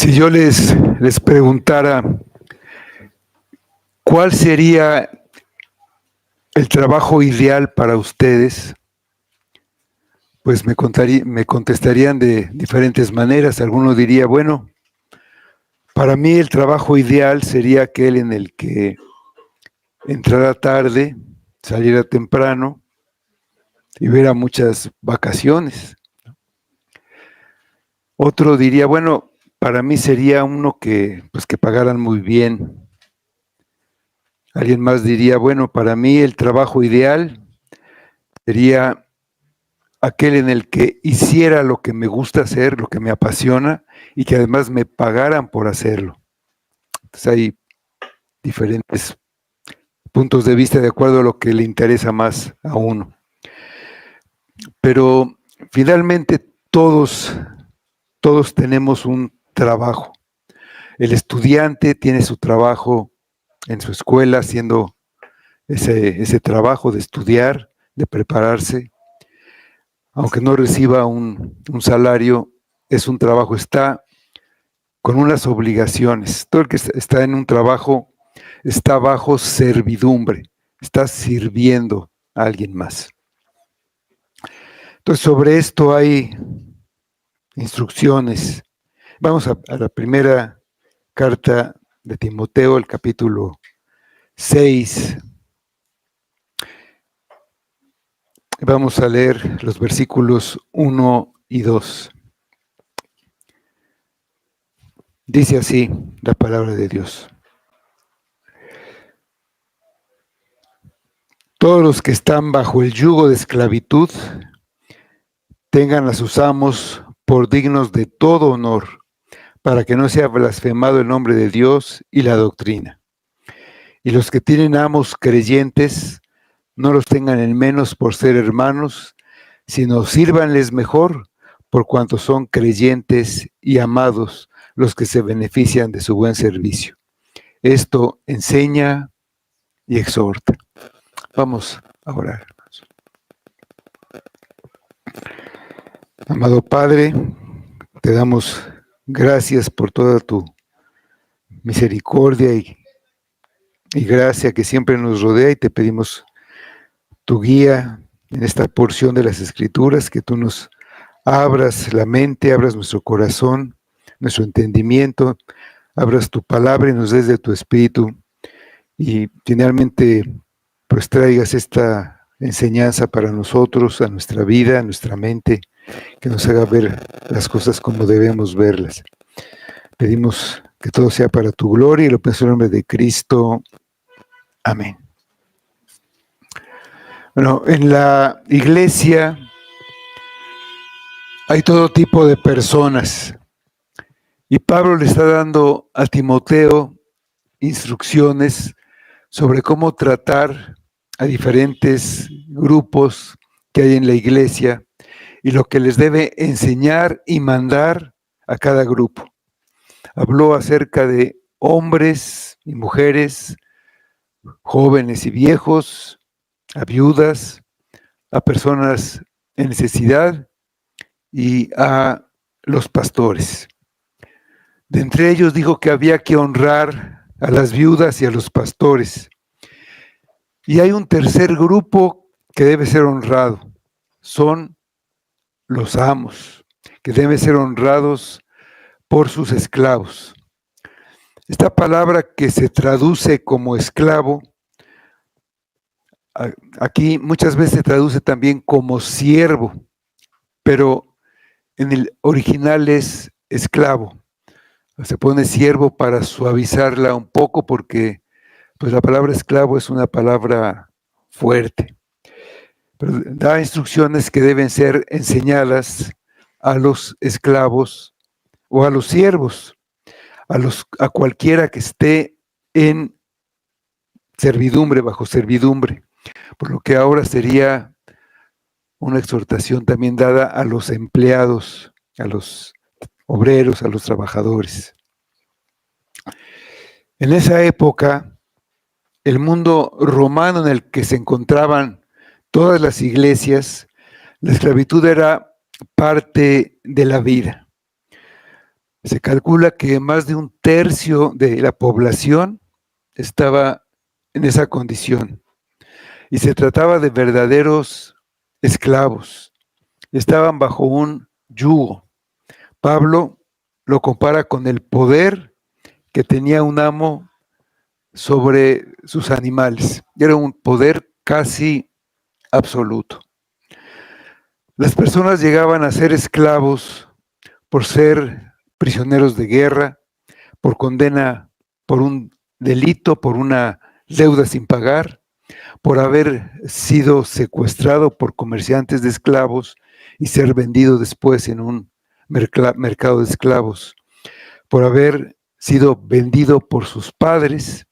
Si yo les preguntara cuál sería el trabajo ideal para ustedes, pues me contestarían de diferentes maneras. Alguno diría, bueno, para mí el trabajo ideal sería aquel en el que entrara tarde, saliera temprano y hubiera muchas vacaciones. Otro diría, bueno, para mí sería uno que pagaran muy bien. Alguien más diría, bueno, para mí el trabajo ideal sería aquel en el que hiciera lo que me gusta hacer, lo que me apasiona, y que además me pagaran por hacerlo. Entonces hay diferentes puntos de vista de acuerdo a lo que le interesa más a uno. Pero finalmente todos tenemos un trabajo. El estudiante tiene su trabajo en su escuela haciendo ese trabajo de estudiar, de prepararse. Aunque no reciba un salario, es un trabajo, está con unas obligaciones. Todo el que está en un trabajo está bajo servidumbre, está sirviendo a alguien más. Entonces, sobre esto hay instrucciones. Vamos a la primera carta de Timoteo, el capítulo 6. Vamos a leer los versículos 1 y 2. Dice así la palabra de Dios. Todos los que están bajo el yugo de esclavitud tengan a sus amos por dignos de todo honor, para que no sea blasfemado el nombre de Dios y la doctrina. Y los que tienen amos creyentes, no los tengan en menos por ser hermanos, sino sírvanles mejor, por cuanto son creyentes y amados los que se benefician de su buen servicio. Esto enseña y exhorta. Vamos a orar. Amado Padre, te damos gracias por toda tu misericordia y gracia que siempre nos rodea, y te pedimos tu guía en esta porción de las Escrituras, que tú nos abras la mente, abras nuestro corazón, nuestro entendimiento, abras tu palabra y nos des de tu espíritu, y finalmente pues traigas esta enseñanza para nosotros, a nuestra vida, a nuestra mente, que nos haga ver las cosas como debemos verlas. Pedimos que todo sea para tu gloria y lo pido en el nombre de Cristo. Amén. Bueno, en la iglesia hay todo tipo de personas, y Pablo le está dando a Timoteo instrucciones sobre cómo tratar a diferentes grupos que hay en la iglesia y lo que les debe enseñar y mandar a cada grupo. Habló acerca de hombres y mujeres, jóvenes y viejos, a viudas, a personas en necesidad y a los pastores. De entre ellos dijo que había que honrar a las viudas y a los pastores. Y hay un tercer grupo que debe ser honrado. Son los amos, que deben ser honrados por sus esclavos. Esta palabra que se traduce como esclavo, aquí muchas veces se traduce también como siervo, pero en el original es esclavo. Se pone siervo para suavizarla un poco, porque pues la palabra esclavo es una palabra fuerte. Pero da instrucciones que deben ser enseñadas a los esclavos o a los siervos, a cualquiera que esté en servidumbre, bajo servidumbre. Por lo que ahora sería una exhortación también dada a los empleados, a los obreros, a los trabajadores. En esa época, el mundo romano en el que se encontraban todas las iglesias, la esclavitud era parte de la vida. Se calcula que más de un tercio de la población estaba en esa condición y se trataba de verdaderos esclavos. Estaban bajo un yugo. Pablo lo compara con el poder que tenía un amo sobre sus animales. Era un poder casi absoluto. Las personas llegaban a ser esclavos por ser prisioneros de guerra, por condena, por un delito, por una deuda sin pagar, por haber sido secuestrado por comerciantes de esclavos y ser vendido después en un mercado de esclavos, por haber sido vendido por sus padres.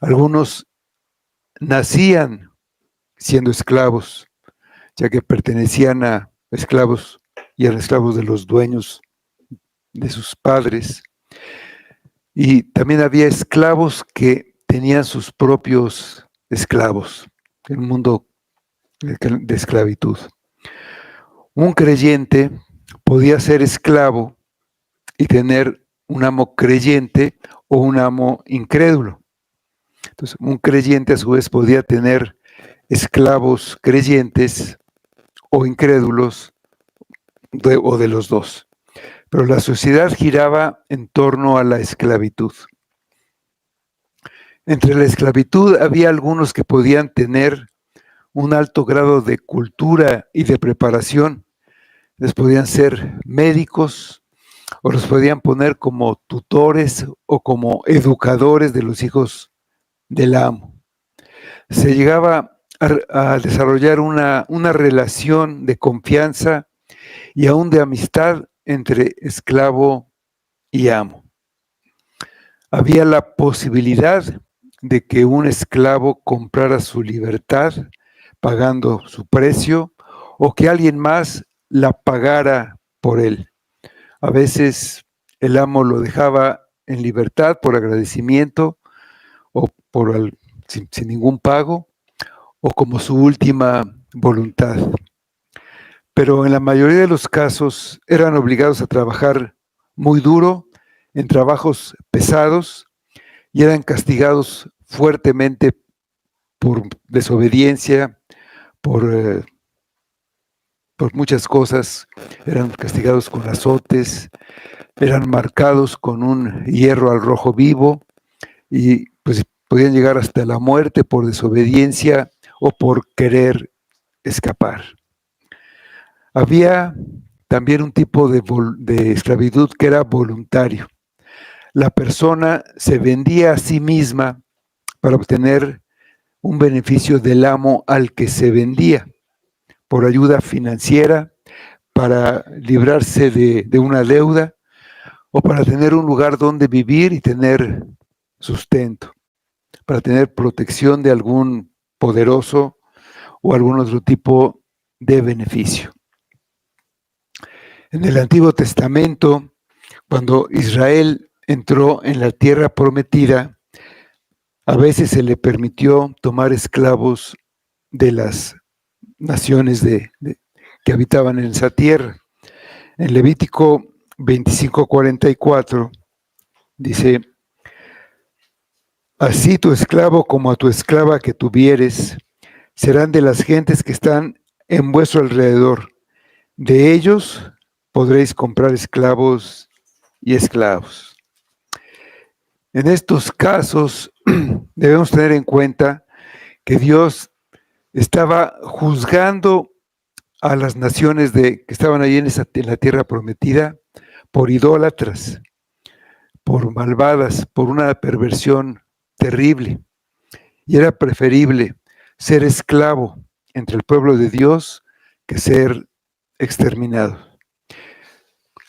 Algunos nacían siendo esclavos, ya que pertenecían a esclavos y eran esclavos de los dueños de sus padres. Y también había esclavos que tenían sus propios esclavos, en un mundo de esclavitud. Un creyente podía ser esclavo y tener un amo creyente o un amo incrédulo. Entonces, un creyente a su vez podía tener esclavos creyentes o incrédulos o de los dos. Pero la sociedad giraba en torno a la esclavitud. Entre la esclavitud había algunos que podían tener un alto grado de cultura y de preparación. Les podían ser médicos o los podían poner como tutores o como educadores de los hijos del amo. Se llegaba a desarrollar una relación de confianza y aún de amistad entre esclavo y amo. Había la posibilidad de que un esclavo comprara su libertad pagando su precio o que alguien más la pagara por él. A veces el amo lo dejaba en libertad por agradecimiento o sin ningún pago o como su última voluntad. Pero en la mayoría de los casos eran obligados a trabajar muy duro, en trabajos pesados, y eran castigados fuertemente por desobediencia, por muchas cosas. Eran castigados con azotes, eran marcados con un hierro al rojo vivo y pues podían llegar hasta la muerte por desobediencia o por querer escapar. Había también un tipo de esclavitud que era voluntario. La persona se vendía a sí misma para obtener un beneficio del amo al que se vendía, por ayuda financiera, para librarse de una deuda o para tener un lugar donde vivir y tener sustento, para tener protección de algún poderoso o algún otro tipo de beneficio. En el Antiguo Testamento, cuando Israel entró en la tierra prometida, a veces se le permitió tomar esclavos de las naciones que habitaban en esa tierra. En Levítico 25:44 dice: así tu esclavo como a tu esclava que tuvieres serán de las gentes que están en vuestro alrededor. De ellos podréis comprar esclavos y esclavos. En estos casos debemos tener en cuenta que Dios estaba juzgando a las naciones que estaban ahí en la tierra prometida por idólatras, por malvadas, por una perversión terrible. Y era preferible ser esclavo entre el pueblo de Dios que ser exterminado.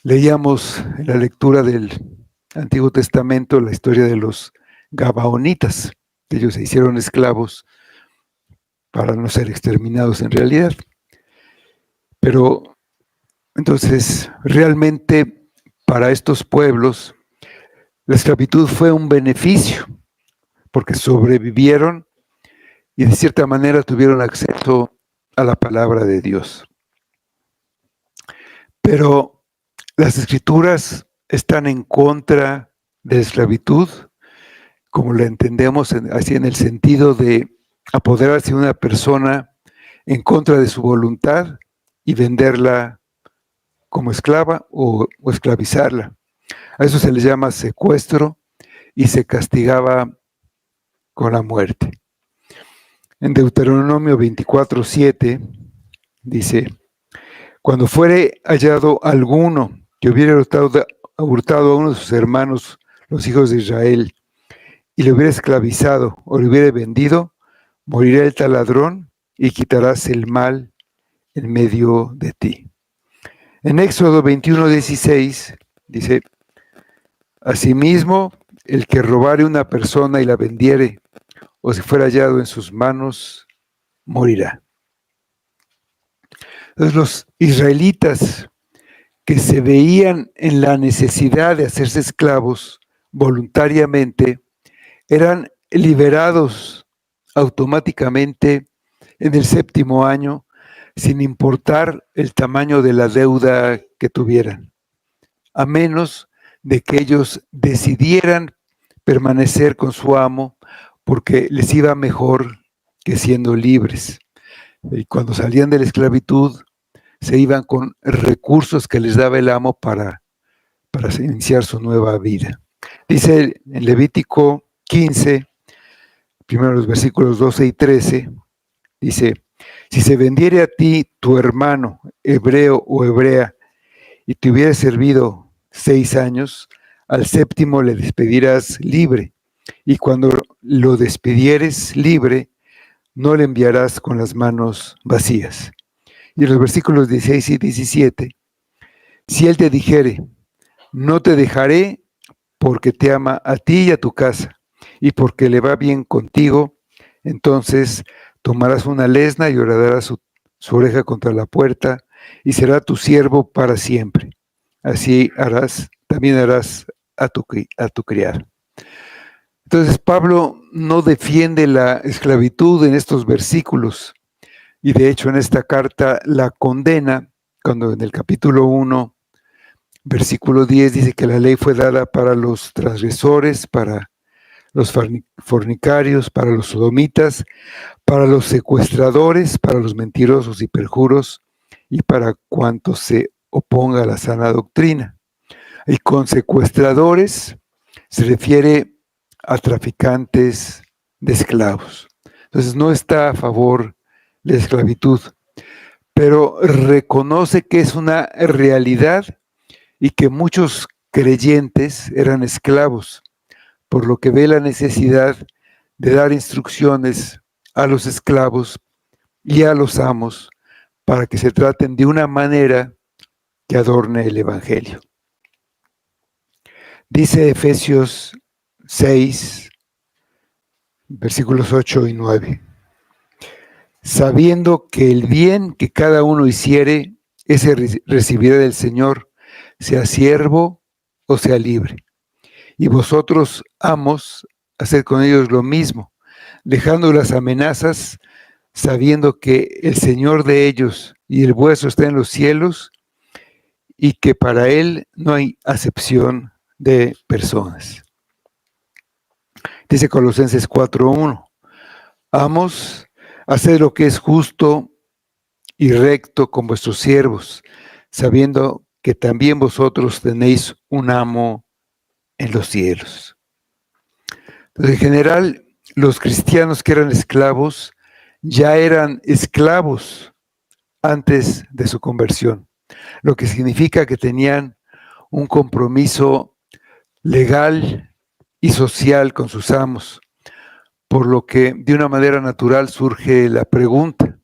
Leíamos en la lectura del Antiguo Testamento la historia de los gabaonitas. Ellos se hicieron esclavos para no ser exterminados en realidad. Pero entonces, realmente para estos pueblos, la esclavitud fue un beneficio, porque sobrevivieron y de cierta manera tuvieron acceso a la palabra de Dios. Pero las Escrituras están en contra de la esclavitud, como la entendemos así en el sentido de apoderarse de una persona en contra de su voluntad y venderla como esclava o esclavizarla. A eso se le llama secuestro y se castigaba con la muerte. En Deuteronomio 24:7 dice: cuando fuere hallado alguno que hubiera hurtado a uno de sus hermanos, los hijos de Israel, y le hubiera esclavizado o le hubiera vendido, morirá el tal ladrón y quitarás el mal en medio de ti. En Éxodo 21:16 dice: asimismo, el que robare una persona y la vendiere, o si fuera hallado en sus manos, morirá. Entonces los israelitas que se veían en la necesidad de hacerse esclavos voluntariamente, eran liberados automáticamente en el 7º año, sin importar el tamaño de la deuda que tuvieran, a menos de que ellos decidieran permanecer con su amo porque les iba mejor que siendo libres. Y cuando salían de la esclavitud, se iban con recursos que les daba el amo para iniciar su nueva vida. Dice en Levítico 15, primero los versículos 12 y 13, dice: si se vendiere a ti tu hermano, hebreo o hebrea, y te hubiera servido 6 años, al 7º le despedirás libre, y cuando lo despidieres libre, no le enviarás con las manos vacías. Y en los versículos 16 y 17, si él te dijere: no te dejaré, porque te ama a ti y a tu casa, y porque le va bien contigo, entonces tomarás una lesna y horadarás su oreja contra la puerta, y será tu siervo para siempre. Así también harás a tu criado. Entonces Pablo no defiende la esclavitud en estos versículos, y de hecho en esta carta la condena, cuando en el capítulo 1, versículo 10 dice que la ley fue dada para los transgresores, para los fornicarios, para los sodomitas, para los secuestradores, para los mentirosos y perjuros, y para cuantos se oponga a la sana doctrina. Y con secuestradores se refiere a traficantes de esclavos. Entonces no está a favor de la esclavitud, pero reconoce que es una realidad y que muchos creyentes eran esclavos, por lo que ve la necesidad de dar instrucciones a los esclavos y a los amos para que se traten de una manera que adorne el Evangelio. Dice Efesios 6, versículos 8 y 9. Sabiendo que el bien que cada uno hiciere, ese recibirá del Señor, sea siervo o sea libre. Y vosotros, amos, haced con ellos lo mismo, dejando las amenazas, sabiendo que el Señor de ellos y el vuestro está en los cielos, y que para Él no hay acepción de personas. Dice Colosenses 4:1, amos, haced lo que es justo y recto con vuestros siervos, sabiendo que también vosotros tenéis un amo en los cielos. Entonces, en general, los cristianos que eran esclavos ya eran esclavos antes de su conversión, lo que significa que tenían un compromiso legal y social con sus amos, por lo que de una manera natural surge la pregunta: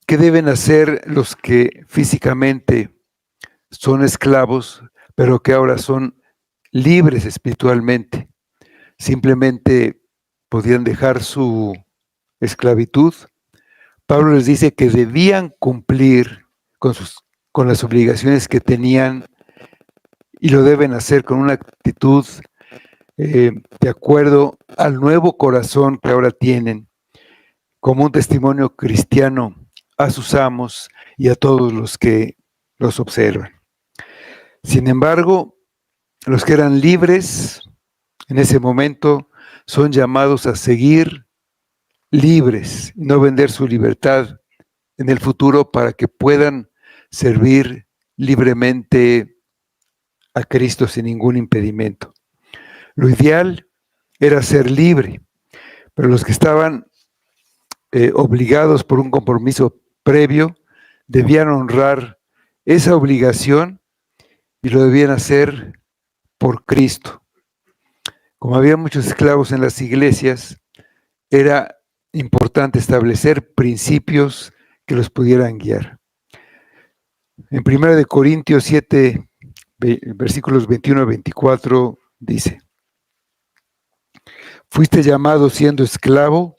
¿qué deben hacer los que físicamente son esclavos, pero que ahora son libres espiritualmente? Simplemente podían dejar su esclavitud. Pablo les dice que debían cumplir con las obligaciones que tenían, y lo deben hacer con una actitud de acuerdo al nuevo corazón que ahora tienen, como un testimonio cristiano a sus amos y a todos los que los observan. Sin embargo, los que eran libres en ese momento son llamados a seguir libres, no vender su libertad en el futuro para que puedan servir libremente a Cristo sin ningún impedimento. Lo ideal era ser libre, pero los que estaban obligados por un compromiso previo debían honrar esa obligación y lo debían hacer por Cristo. Como había muchos esclavos en las iglesias, era importante establecer principios que los pudieran guiar. En 1 Corintios 7, versículos 21 a 24, dice: fuiste llamado siendo esclavo,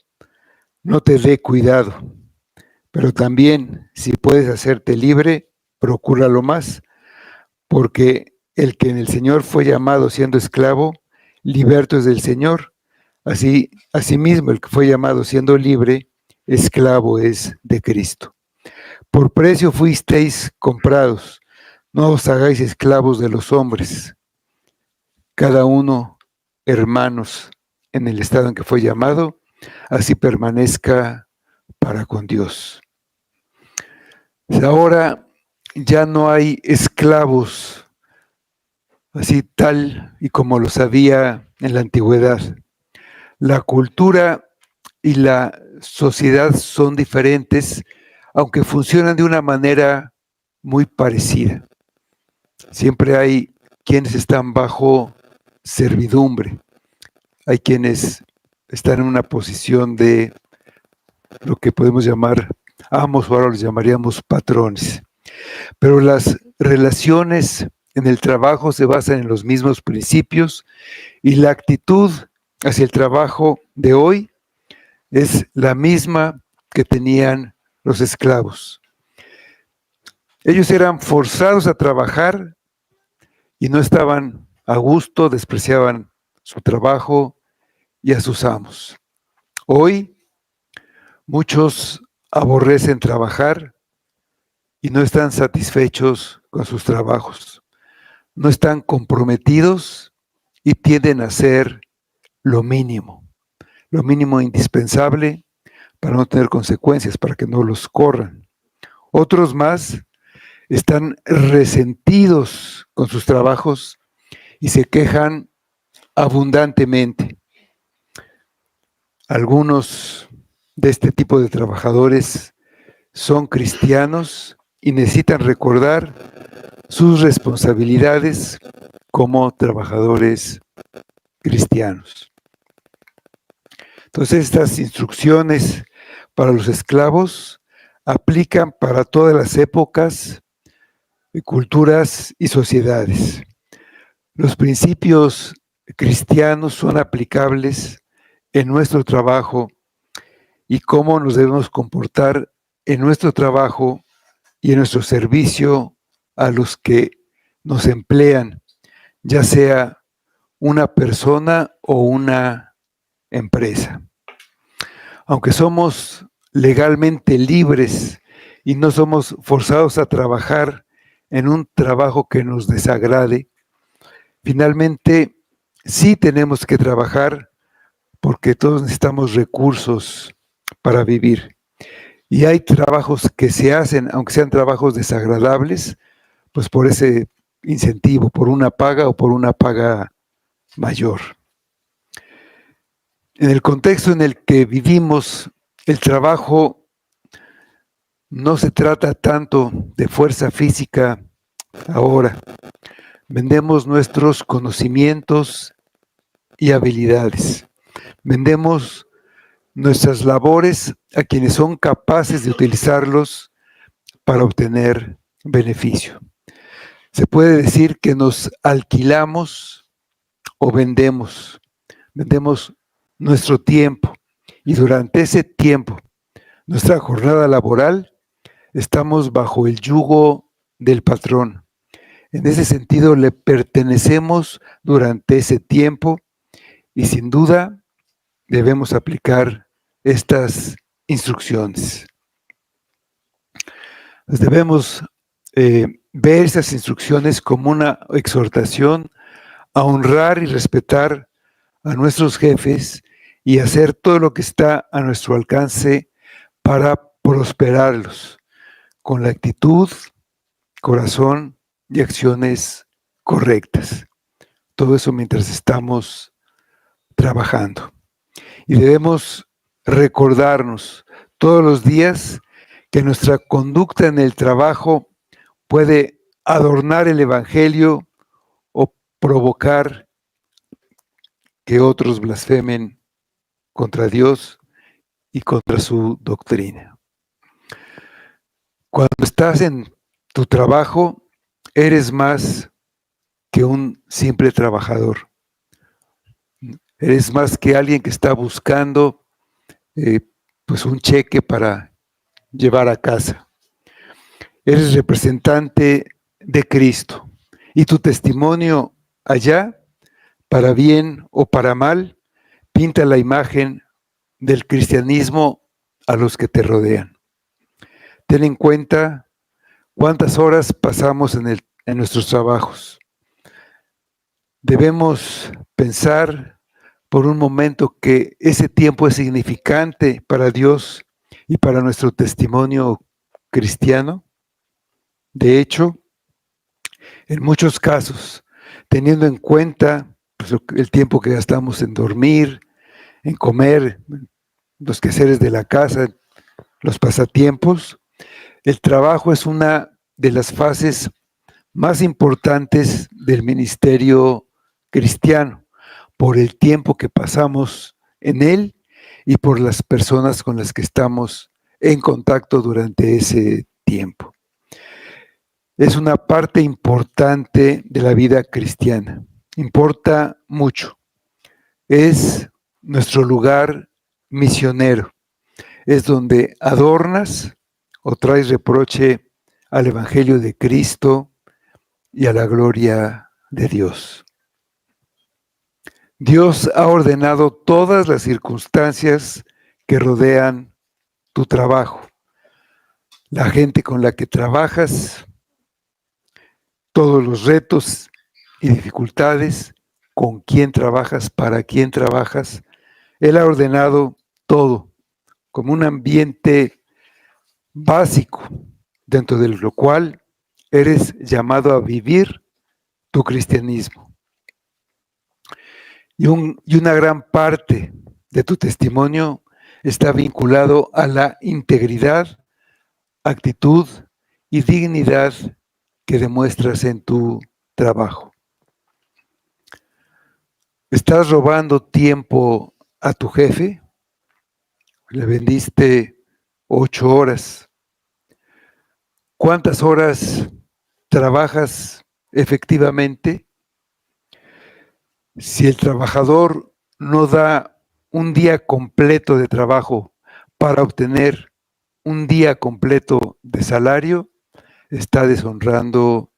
no te dé cuidado, pero también si puedes hacerte libre, procúralo más, porque el que en el Señor fue llamado siendo esclavo, liberto es del Señor. Asimismo, el que fue llamado siendo libre, esclavo es de Cristo. Por precio fuisteis comprados, no os hagáis esclavos de los hombres. Cada uno, hermanos, en el estado en que fue llamado, así permanezca para con Dios. Ahora ya no hay esclavos así tal y como los había en la antigüedad. La cultura y la sociedad son diferentes, aunque funcionan de una manera muy parecida. Siempre hay quienes están bajo servidumbre, hay quienes están en una posición de lo que podemos llamar amos, o ahora los llamaríamos patrones. Pero las relaciones en el trabajo se basan en los mismos principios y la actitud hacia el trabajo de hoy es la misma que tenían los esclavos. Ellos eran forzados a trabajar y no estaban a gusto, despreciaban su trabajo y a sus amos. Hoy muchos aborrecen trabajar y no están satisfechos con sus trabajos. No están comprometidos y tienden a hacer lo mínimo indispensable para no tener consecuencias, para que no los corran. Otros más están resentidos con sus trabajos y se quejan abundantemente. Algunos de este tipo de trabajadores son cristianos y necesitan recordar sus responsabilidades como trabajadores cristianos. Entonces, estas instrucciones para los esclavos aplican para todas las épocas, culturas y sociedades. Los principios cristianos son aplicables en nuestro trabajo y cómo nos debemos comportar en nuestro trabajo y en nuestro servicio a los que nos emplean, ya sea una persona o una empresa. Aunque somos legalmente libres y no somos forzados a trabajar en un trabajo que nos desagrade, finalmente sí tenemos que trabajar porque todos necesitamos recursos para vivir. Y hay trabajos que se hacen, aunque sean trabajos desagradables, pues por ese incentivo, por una paga o por una paga mayor. En el contexto en el que vivimos, el trabajo no se trata tanto de fuerza física ahora. Vendemos nuestros conocimientos y habilidades. Vendemos nuestras labores a quienes son capaces de utilizarlos para obtener beneficio. Se puede decir que nos alquilamos o vendemos nuestro tiempo y durante ese tiempo, nuestra jornada laboral, estamos bajo el yugo del patrón. En ese sentido, le pertenecemos durante ese tiempo y sin duda debemos aplicar estas instrucciones. Debemos ver esas instrucciones como una exhortación a honrar y respetar a nuestros jefes y hacer todo lo que está a nuestro alcance para prosperarlos con la actitud, corazón y acciones correctas. Todo eso mientras estamos trabajando. Y debemos recordarnos todos los días que nuestra conducta en el trabajo puede adornar el Evangelio o provocar que otros blasfemen contra Dios y contra su doctrina. Cuando estás en tu trabajo, eres más que un simple trabajador. Eres más que alguien que está buscando pues un cheque para llevar a casa. Eres representante de Cristo y tu testimonio allá, para bien o para mal, pinta la imagen del cristianismo a los que te rodean. Ten en cuenta cuántas horas pasamos en nuestros trabajos. Debemos pensar por un momento que ese tiempo es significante para Dios y para nuestro testimonio cristiano. De hecho, en muchos casos, teniendo en cuenta pues, el tiempo que gastamos en dormir, en comer, los quehaceres de la casa, los pasatiempos, el trabajo es una de las fases más importantes del ministerio cristiano, por el tiempo que pasamos en él y por las personas con las que estamos en contacto durante ese tiempo. Es una parte importante de la vida cristiana, importa mucho. Es nuestro lugar misionero, es donde adornas o traes reproche al Evangelio de Cristo y a la gloria de Dios. Dios ha ordenado todas las circunstancias que rodean tu trabajo, la gente con la que trabajas, todos los retos y dificultades, con quién trabajas, para quién trabajas. Él ha ordenado todo como un ambiente básico, dentro de lo cual eres llamado a vivir tu cristianismo. Y una gran parte de tu testimonio está vinculado a la integridad, actitud y dignidad que demuestras en tu trabajo. ¿Estás robando tiempo a tu jefe? Le vendiste 8 horas. ¿Cuántas horas trabajas efectivamente? Si el trabajador no da un día completo de trabajo para obtener un día completo de salario, está deshonrando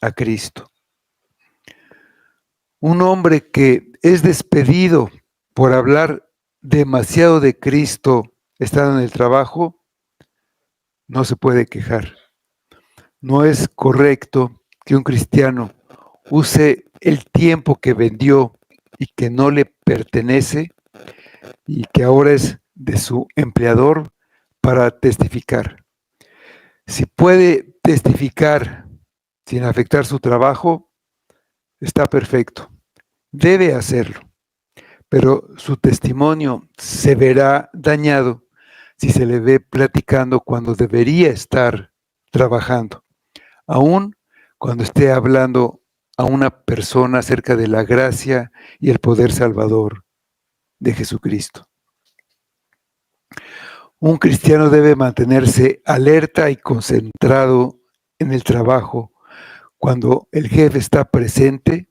a Cristo. Un hombre que es despedido por hablar demasiado de Cristo estando en el trabajo, no se puede quejar. No es correcto que un cristiano use el tiempo que vendió y que no le pertenece y que ahora es de su empleador para testificar. Si puede testificar sin afectar su trabajo, está perfecto. Debe hacerlo, pero su testimonio se verá dañado si se le ve platicando cuando debería estar trabajando, aún cuando esté hablando a una persona acerca de la gracia y el poder salvador de Jesucristo. Un cristiano debe mantenerse alerta y concentrado en el trabajo cuando el jefe está presente,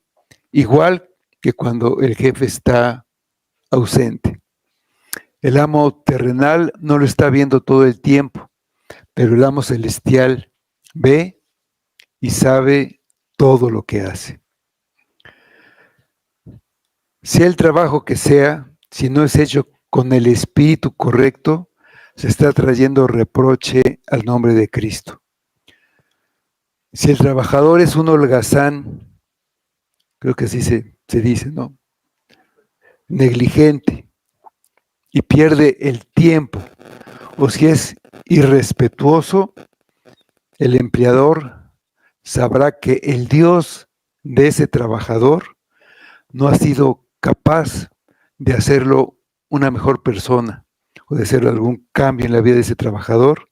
igual que cuando el jefe está ausente. El amo terrenal no lo está viendo todo el tiempo, pero el amo celestial ve y sabe todo lo que hace. Sea el trabajo que sea, si no es hecho con el espíritu correcto, se está trayendo reproche al nombre de Cristo. Si el trabajador es un holgazán, creo que así se dice, ¿no? Negligente y pierde el tiempo, o si es irrespetuoso, el empleador sabrá que el Dios de ese trabajador no ha sido capaz de hacerlo una mejor persona o de hacer algún cambio en la vida de ese trabajador,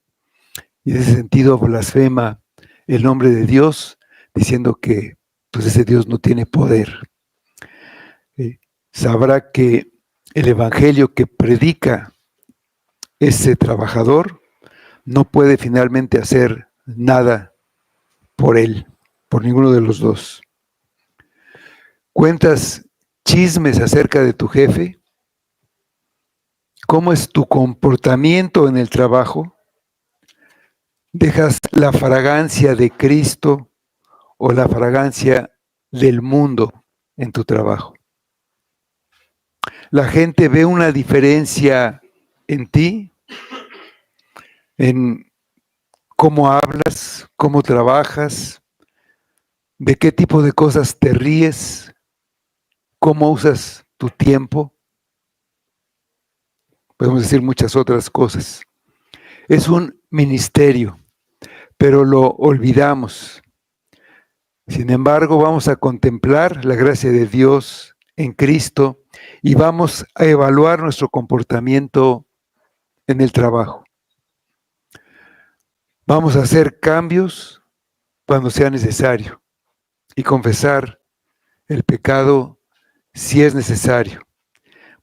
y en ese sentido blasfema el nombre de Dios diciendo que pues ese Dios no tiene poder. Sabrá que el evangelio que predica ese trabajador no puede finalmente hacer nada por él, por ninguno de los dos. ¿Cuentas chismes acerca de tu jefe? ¿Cómo es tu comportamiento en el trabajo? ¿Dejas la fragancia de Cristo o la fragancia del mundo en tu trabajo? ¿La gente ve una diferencia en ti? ¿En cómo hablas, cómo trabajas, de qué tipo de cosas te ríes, cómo usas tu tiempo? Podemos decir muchas otras cosas. Es un ministerio, pero lo olvidamos. Sin embargo, vamos a contemplar la gracia de Dios en Cristo y vamos a evaluar nuestro comportamiento en el trabajo. Vamos a hacer cambios cuando sea necesario y confesar el pecado si es necesario.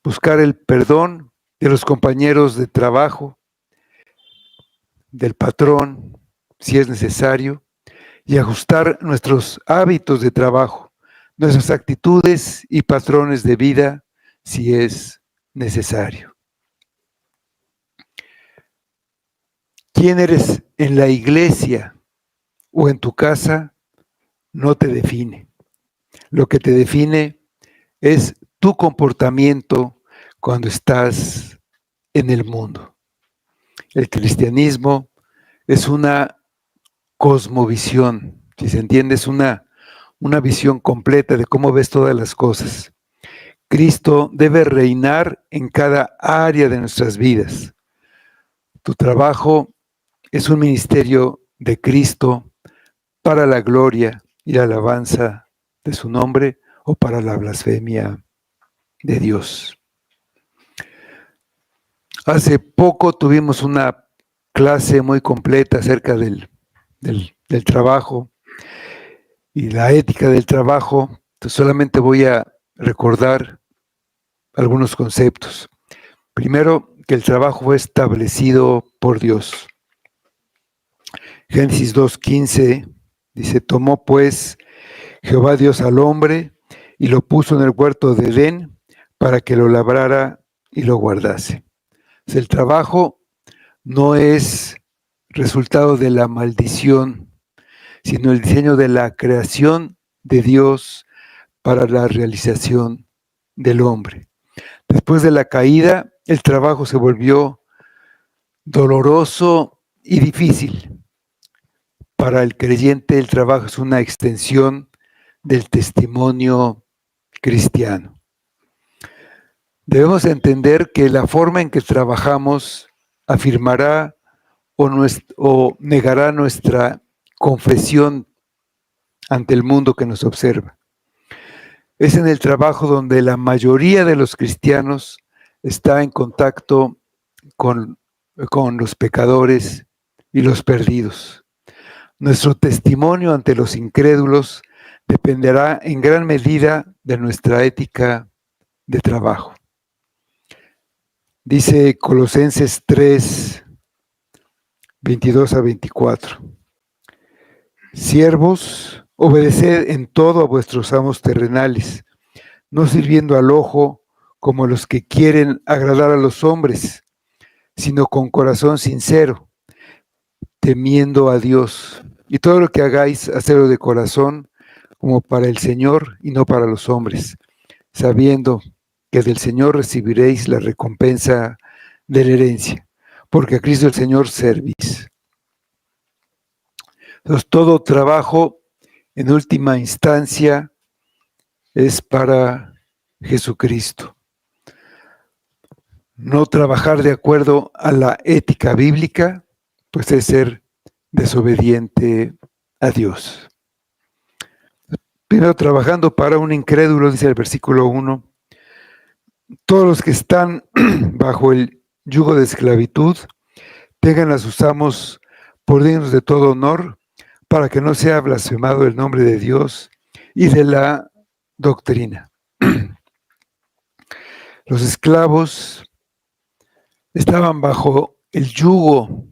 Buscar el perdón de los compañeros de trabajo, del patrón, si es necesario, y ajustar nuestros hábitos de trabajo, nuestras actitudes y patrones de vida, si es necesario. ¿Quién eres en la iglesia o en tu casa? No te define. Lo que te define es tu comportamiento cuando estás en el mundo. El cristianismo es una cosmovisión, si se entiende, es una visión completa de cómo ves todas las cosas. Cristo debe reinar en cada área de nuestras vidas. Tu trabajo es un ministerio de Cristo para la gloria y la alabanza de su nombre o para la blasfemia de Dios. Hace poco tuvimos una clase muy completa acerca del trabajo y la ética del trabajo. Entonces solamente voy a recordar algunos conceptos. Primero, que el trabajo fue establecido por Dios. Génesis 2:15 dice: tomó pues Jehová Dios al hombre y lo puso en el huerto de Edén para que lo labrara y lo guardase. Entonces, el trabajo no es resultado de la maldición, sino el diseño de la creación de Dios para la realización del hombre. Después de la caída, el trabajo se volvió doloroso y difícil. Para el creyente, el trabajo es una extensión del testimonio cristiano. Debemos entender que la forma en que trabajamos afirmará o negará nuestra confesión ante el mundo que nos observa. Es en el trabajo donde la mayoría de los cristianos está en contacto con los pecadores y los perdidos. Nuestro testimonio ante los incrédulos dependerá en gran medida de nuestra ética de trabajo. Dice Colosenses 3, 22 a 24. Siervos, obedeced en todo a vuestros amos terrenales, no sirviendo al ojo como los que quieren agradar a los hombres, sino con corazón sincero, temiendo a Dios. Y todo lo que hagáis, hacedlo de corazón, como para el Señor y no para los hombres, sabiendo que del Señor recibiréis la recompensa de la herencia, porque a Cristo el Señor servís. Entonces, todo trabajo, en última instancia, es para Jesucristo. No trabajar de acuerdo a la ética bíblica, pues es ser desobediente a Dios. Primero, trabajando para un incrédulo, dice el versículo 1, todos los que están bajo el yugo de esclavitud, tengan a sus amos por dignos de todo honor, para que no sea blasfemado el nombre de Dios y de la doctrina. Los esclavos estaban bajo el yugo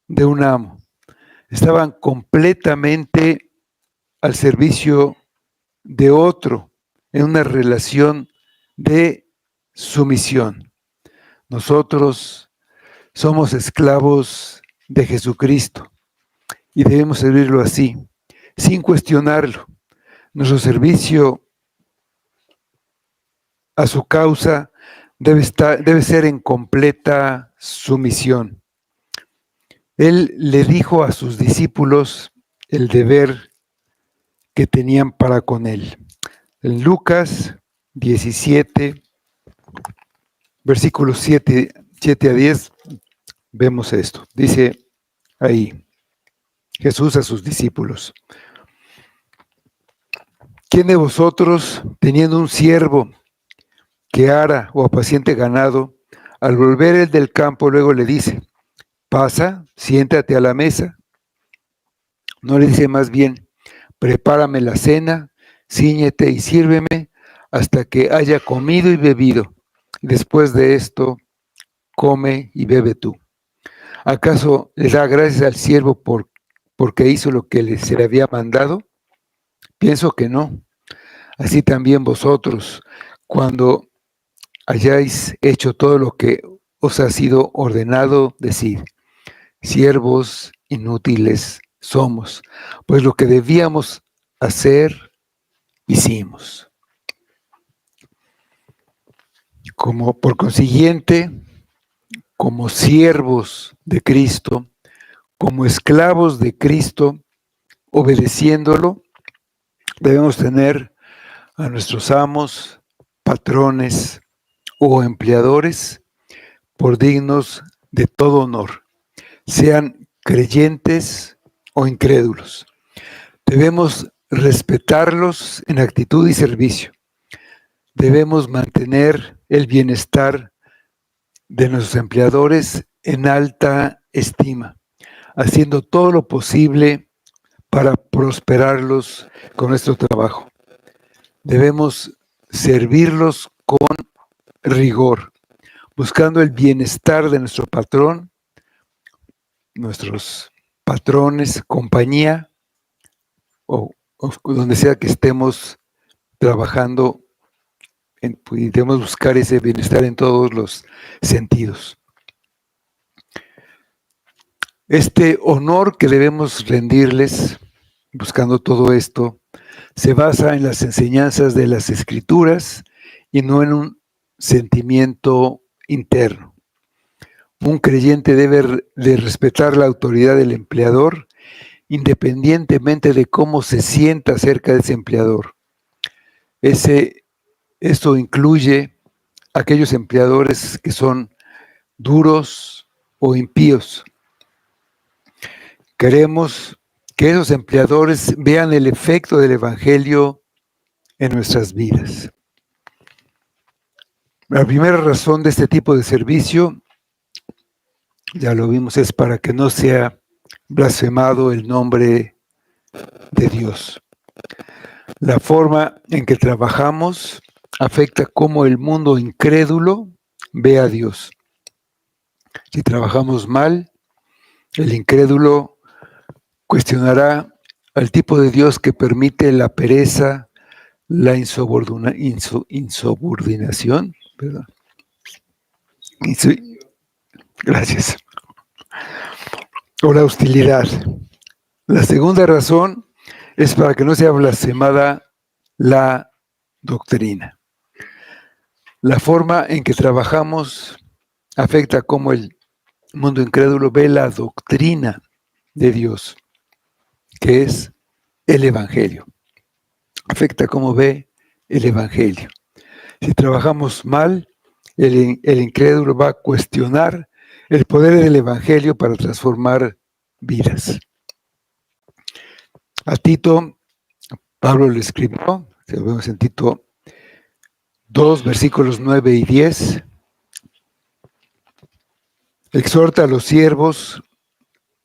de un amo, estaban completamente al servicio de otro, en una relación de sumisión. Nosotros somos esclavos de Jesucristo y debemos servirlo así, sin cuestionarlo. Nuestro servicio a su causa debe ser en completa sumisión. Él le dijo a sus discípulos el deber que tenían para con él. En Lucas 17, versículos 7 a 10, vemos esto. Dice ahí Jesús a sus discípulos: ¿quién de vosotros, teniendo un siervo que ara o apaciente ganado, al volver él del campo, luego le dice: pasa, siéntate a la mesa? No le dice más bien: prepárame la cena, cíñete y sírveme hasta que haya comido y bebido. Después de esto, come y bebe tú. ¿Acaso le da gracias al siervo porque hizo lo que se le había mandado? Pienso que no. Así también vosotros, cuando hayáis hecho todo lo que os ha sido ordenado, decid: siervos inútiles somos, pues lo que debíamos hacer, hicimos. Por consiguiente, como siervos de Cristo, como esclavos de Cristo, obedeciéndolo, debemos tener a nuestros amos, patrones o empleadores por dignos de todo honor, sean creyentes o incrédulos. Debemos respetarlos en actitud y servicio. Debemos mantener el bienestar de nuestros empleadores en alta estima, haciendo todo lo posible para prosperarlos con nuestro trabajo. Debemos servirlos con rigor, buscando el bienestar de nuestro patrón, nuestros patrones, compañía, o donde sea que estemos trabajando, y debemos buscar ese bienestar en todos los sentidos. Este honor que debemos rendirles, buscando todo esto, se basa en las enseñanzas de las Escrituras y no en un sentimiento interno. Un creyente debe de respetar la autoridad del empleador, independientemente de cómo se sienta acerca de ese empleador. Esto incluye aquellos empleadores que son duros o impíos. Queremos que esos empleadores vean el efecto del Evangelio en nuestras vidas. La primera razón de este tipo de servicio, ya lo vimos, es para que no sea blasfemado el nombre de Dios. La forma en que trabajamos afecta cómo el mundo incrédulo ve a Dios. Si trabajamos mal, el incrédulo cuestionará al tipo de Dios que permite la pereza, la insubordinación, ¿verdad? Gracias. O la hostilidad. La segunda razón es para que no sea blasfemada la doctrina. La forma en que trabajamos afecta cómo el mundo incrédulo ve la doctrina de Dios. que es el Evangelio. Afecta cómo ve el Evangelio. Si trabajamos mal, el incrédulo va a cuestionar el poder del Evangelio para transformar vidas. A Tito, Pablo le escribió, si lo vemos en Tito 2, versículos 9 y 10, exhorta a los siervos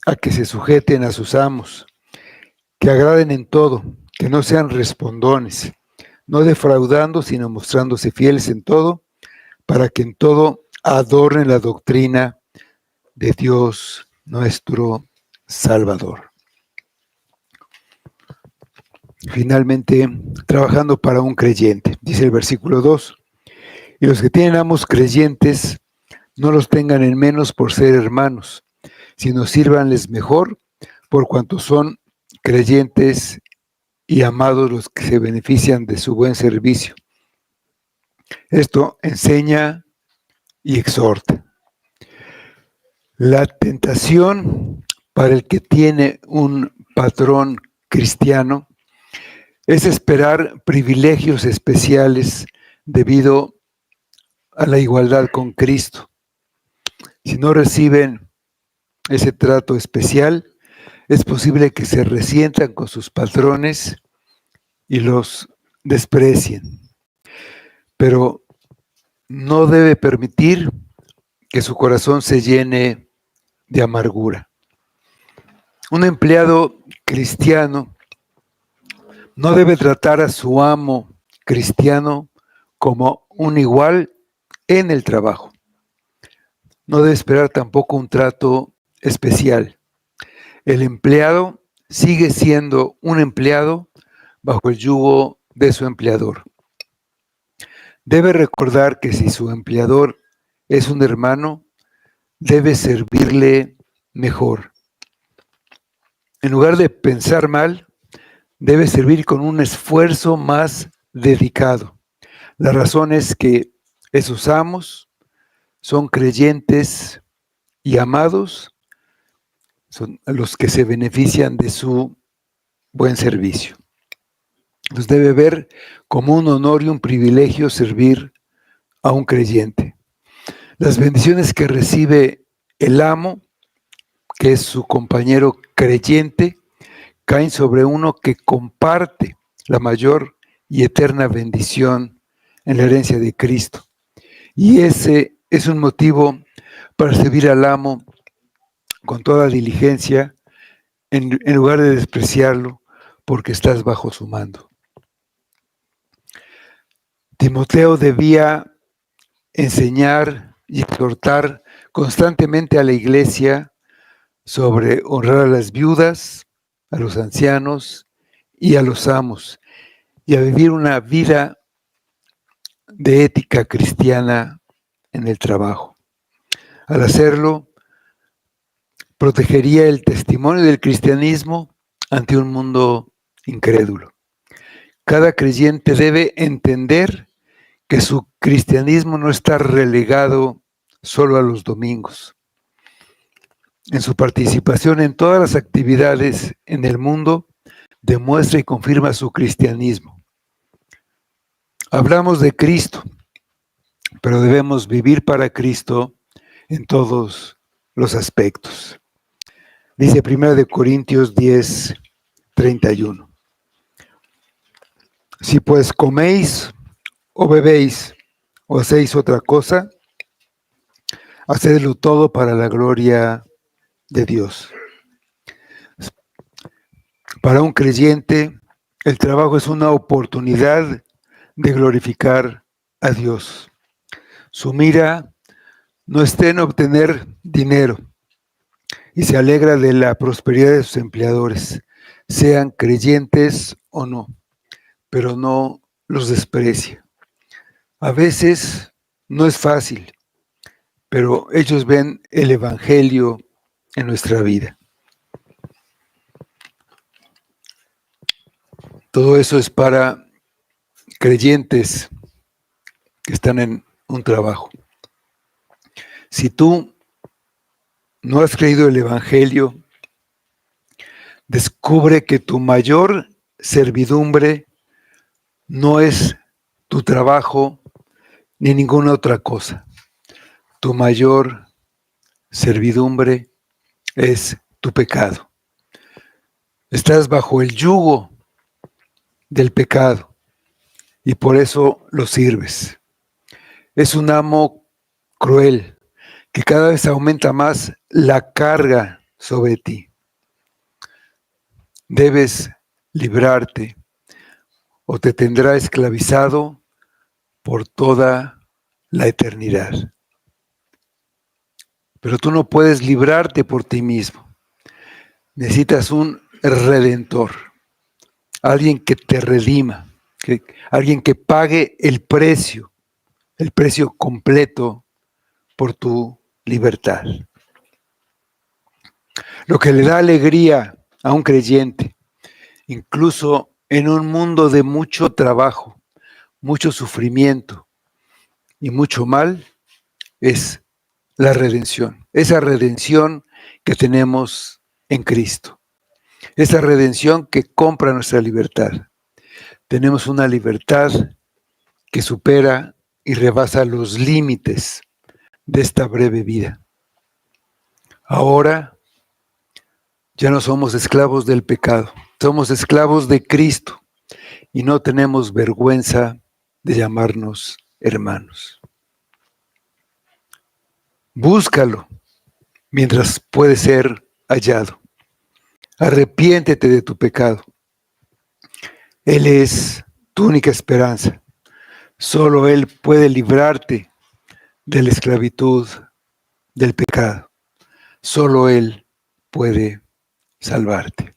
a que se sujeten a sus amos, que agraden en todo, que no sean respondones, no defraudando, sino mostrándose fieles en todo, para que en todo adornen la doctrina de Dios nuestro Salvador. Finalmente, trabajando para un creyente, dice el versículo 2, y los que tienen amos creyentes, no los tengan en menos por ser hermanos, sino sírvanles mejor por cuanto son creyentes y amados los que se benefician de su buen servicio. Esto enseña y exhorta. La tentación para el que tiene un patrón cristiano es esperar privilegios especiales debido a la igualdad con Cristo. Si no reciben ese trato especial, es posible que se resientan con sus patrones y los desprecien. Pero no debe permitir que su corazón se llene de amargura. Un empleado cristiano no debe tratar a su amo cristiano como un igual en el trabajo. No debe esperar tampoco un trato especial. El empleado sigue siendo un empleado bajo el yugo de su empleador. Debe recordar que si su empleador es un hermano, debe servirle mejor. En lugar de pensar mal, debe servir con un esfuerzo más dedicado. La razón es que esos amos son creyentes y amados, son los que se benefician de su buen servicio. Los debe ver como un honor y un privilegio servir a un creyente. Las bendiciones que recibe el amo, que es su compañero creyente, caen sobre uno que comparte la mayor y eterna bendición en la herencia de Cristo. Y ese es un motivo para servir al amo con toda diligencia, en lugar de despreciarlo, porque estás bajo su mando. Timoteo debía enseñar y exhortar constantemente a la iglesia sobre honrar a las viudas, a los ancianos y a los amos, y a vivir una vida de ética cristiana en el trabajo. Al hacerlo, protegería el testimonio del cristianismo ante un mundo incrédulo. Cada creyente debe entender que su cristianismo no está relegado solo a los domingos. En su participación en todas las actividades en el mundo, demuestra y confirma su cristianismo. Hablamos de Cristo, pero debemos vivir para Cristo en todos los aspectos. Dice 1 Corintios 10, 31. Si pues coméis o bebéis o hacéis otra cosa, hacedlo todo para la gloria de Dios. Para un creyente, el trabajo es una oportunidad de glorificar a Dios. Su mira no está en obtener dinero y se alegra de la prosperidad de sus empleadores, sean creyentes o no, pero no los desprecia. A veces no es fácil, pero ellos ven el Evangelio en nuestra vida. Todo eso es para creyentes que están en un trabajo. Si tú no has creído el Evangelio, Descubre que tu mayor servidumbre no es tu trabajo ni ninguna otra cosa. Tu mayor servidumbre es tu pecado. Estás bajo el yugo del pecado y por eso lo sirves. Es un amo cruel que cada vez aumenta más la carga sobre ti. Debes librarte o te tendrá esclavizado por toda la eternidad. Pero tú no puedes librarte por ti mismo. Necesitas un redentor, alguien que te redima, alguien que pague el precio completo por tu libertad. Lo que le da alegría a un creyente, incluso en un mundo de mucho trabajo, mucho sufrimiento y mucho mal, es la redención. Esa redención que tenemos en Cristo. Esa redención que compra nuestra libertad. Tenemos una libertad que supera y rebasa los límites de esta breve vida. Ahora ya no somos esclavos del pecado, somos esclavos de Cristo y no tenemos vergüenza de llamarnos hermanos. Búscalo mientras puede ser hallado. Arrepiéntete de tu pecado. Él es tu única esperanza. Solo Él puede librarte de la esclavitud del pecado. Solo Él puede salvarte.